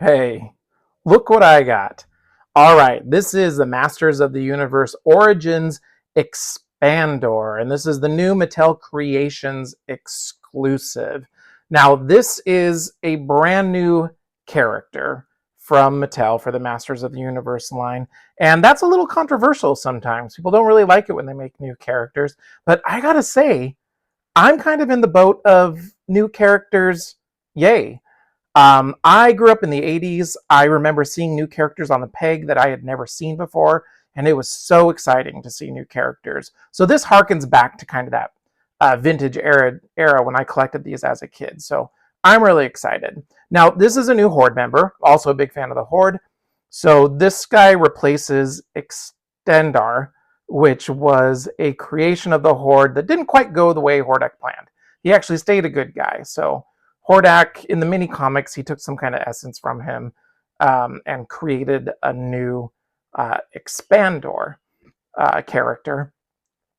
Hey, look what I got. All right, this is the Masters of the Universe Origins Expandor, and this is the new Mattel Creations exclusive. Now, this is a brand new character from Mattel for the Masters of the Universe line, and that's a little controversial sometimes. People don't really like it when they make new characters, but I gotta say, I'm kind of in the boat of new characters, yay. I grew up in the 80s. I remember seeing new characters on the peg that I had never seen before, and it was so exciting to see new characters. So this harkens back to kind of that vintage era when I collected these as a kid. So I'm really excited. Now, this is a new Horde member, also a big fan of the Horde. So this guy replaces Extendar, which was a creation of the Horde that didn't quite go the way Hordak planned. He actually stayed a good guy. So Hordak, in the mini comics, he took some kind of essence from him and created a new Expandor character.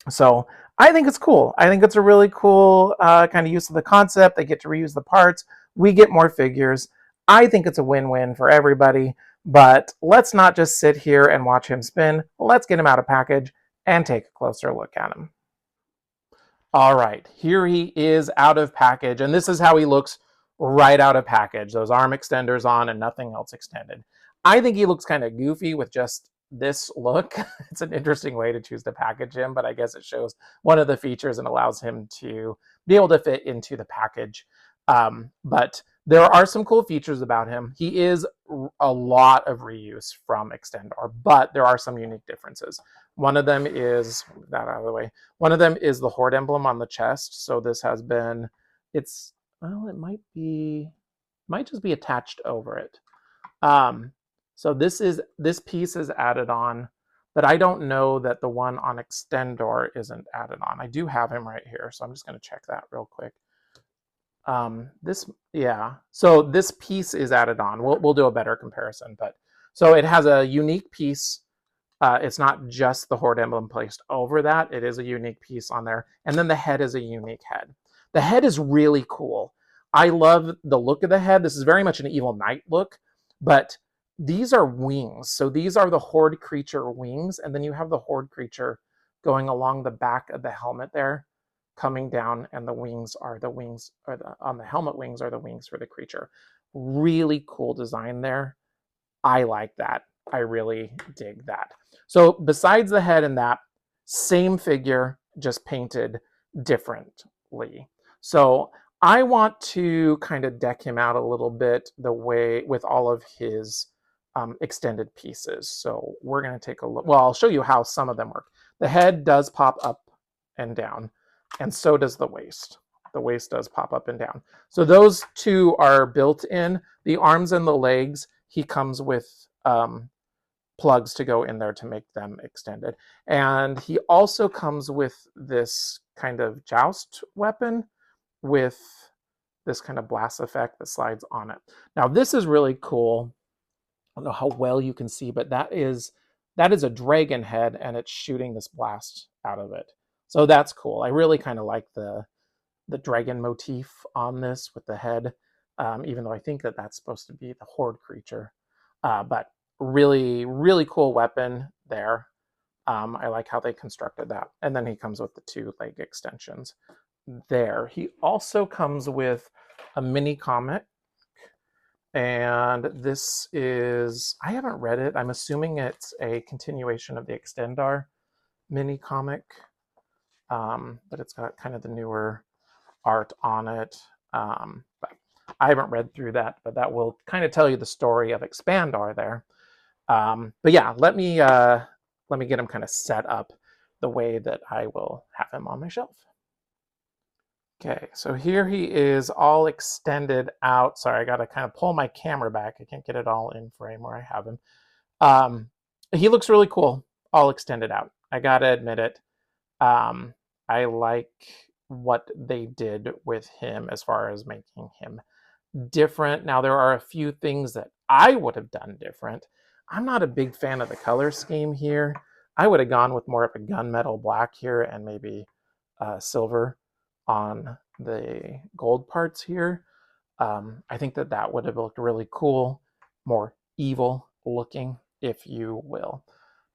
So I think it's cool. I think it's a really cool kind of use of the concept. They get to reuse the parts. We get more figures. I think it's a win-win for everybody. But let's not just sit here and watch him spin. Let's get him out of package and take a closer look at him. All right, here he is out of package, and this is how he looks right out of package. Those arm extenders on and nothing else extended. I think he looks kind of goofy with just this look. It's an interesting way to choose to package him, but I guess it shows one of the features and allows him to be able to fit into the package. But there are some cool features about him. He is a lot of reuse from Extendor, but there are some unique differences. One of them is, that out of the way, one of them is the Horde emblem on the chest. So this has been, it's, well, it might just be attached over it. So this piece is added on, but I don't know that the one on Extendor isn't added on. I do have him right here, so I'm just going to check that real quick. Yeah. So this piece is added on. We'll do a better comparison, but so it has a unique piece. It's not just the Horde emblem placed over that. It is a unique piece on there. And then the head is a unique head. The head is really cool. I love the look of the head. This is very much an Evil Knight look, but these are wings. So these are the Horde creature wings, and then you have the Horde creature going along the back of the helmet there, coming down, and the wings are the wings, or on the helmet wings are the wings for the creature. Really cool design there. I like that. I really dig that. So besides the head and that, same figure, just painted differently. So I want to kind of deck him out a little bit the way with all of his extended pieces. So we're going to take a look. Well, I'll show you how some of them work. The head does pop up and down, and so does the waist. The waist does pop up and down. So those two are built in. The arms and the legs, he comes with plugs to go in there to make them extended. And he also comes with this kind of joust weapon with this kind of blast effect that slides on it. Now this is really cool. I don't know how well you can see, but that is a dragon head, and it's shooting this blast out of it. So that's cool. I really kind of like the dragon motif on this with the head, even though I think that that's supposed to be the Horde creature. But really, really cool weapon there. I like how they constructed that. And then he comes with the two leg extensions there. He also comes with a mini comic. And this is, I haven't read it. I'm assuming it's a continuation of the Extendar mini comic. But it's got kind of the newer art on it. But I haven't read through that, but that will kind of tell you the story of Expandar there. But yeah, let me get him kind of set up the way that I will have him on my shelf. Okay, so here he is all extended out. Sorry, I got to kind of pull my camera back. I can't get it all in frame where I have him. He looks really cool, all extended out. I got to admit it. I like what they did with him as far as making him different. Now, there are a few things that I would have done different. I'm not a big fan of the color scheme here. I would have gone with more of a gunmetal black here and maybe silver on the gold parts here. I think that would have looked really cool. more evil looking, if you will.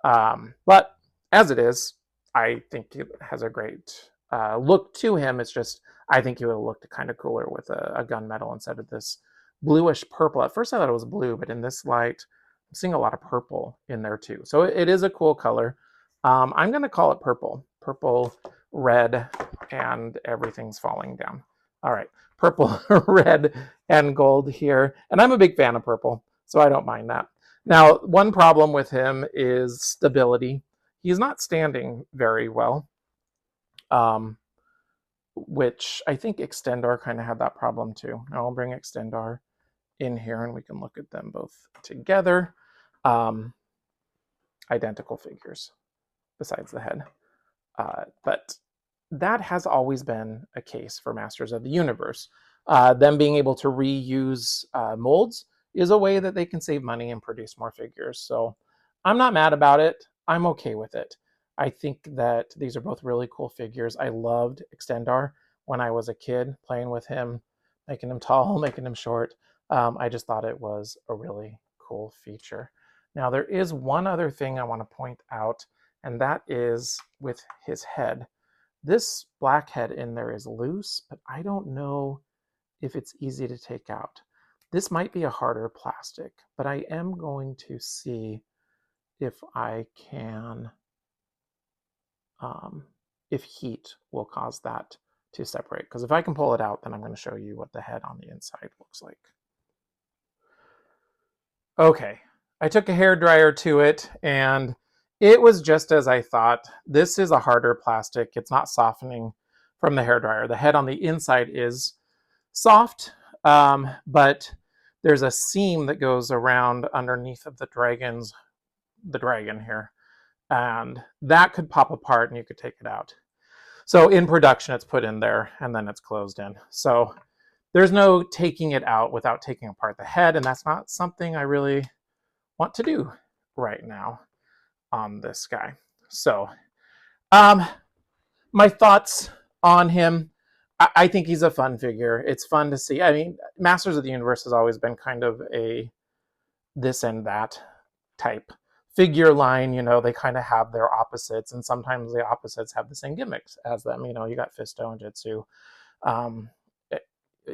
But as it is, I think it has a great look to him. It's just, I think he would have looked kind of cooler with a gunmetal instead of this bluish purple. At first I thought it was blue, but in this light, I'm seeing a lot of purple in there too. So it is a cool color. I'm going to call it purple. Purple, red, and everything's falling down. All right, purple, red, and gold here. And I'm a big fan of purple, so I don't mind that. Now, one problem with him is stability. He's not standing very well, which I think Extendar kind of had that problem too. Now I'll bring Extendar in here and we can look at them both together. Identical figures besides the head. But that has always been a case for Masters of the Universe. Them being able to reuse molds is a way that they can save money and produce more figures. So I'm not mad about it. I'm okay with it. I think that these are both really cool figures. I loved Extendar when I was a kid, playing with him, making him tall, making him short. I just thought it was a really cool feature. Now, there is one other thing I want to point out, and that is with his head. This black head in there is loose, but I don't know if it's easy to take out. This might be a harder plastic, but I am going to see if I can, if heat will cause that to separate. Because if I can pull it out, then I'm going to show you what the head on the inside looks like. Okay, I took a hairdryer to it, and it was just as I thought. This is a harder plastic. It's not softening from the hairdryer. The head on the inside is soft, but there's a seam that goes around underneath of the dragon here, and that could pop apart and you could take it out. So in production, it's put in there and then it's closed in. So there's no taking it out without taking apart the head, and that's not something I really want to do right now on this guy. So my thoughts on him, I think he's a fun figure. It's fun to see. I mean, Masters of the Universe has always been kind of a this and that type figure line. You know, they kind of have their opposites, and sometimes the opposites have the same gimmicks as them. You know, you got Fisto and Jitsu.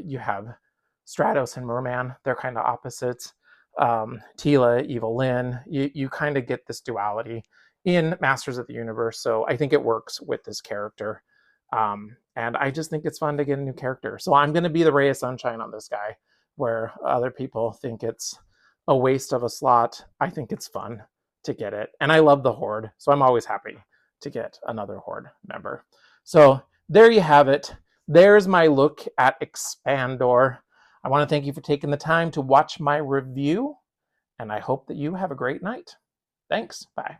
You have Stratos and Merman. They're kind of opposites. Tila, Evil Lyn. You kind of get this duality in Masters of the Universe. So I think it works with this character. And I just think it's fun to get a new character. So I'm going to be the ray of sunshine on this guy, where other people think it's a waste of a slot. I think it's fun to get it. And I love the Horde, so I'm always happy to get another Horde member. So there you have it. There's my look at Expandor. I want to thank you for taking the time to watch my review, and I hope that you have a great night. Thanks. Bye.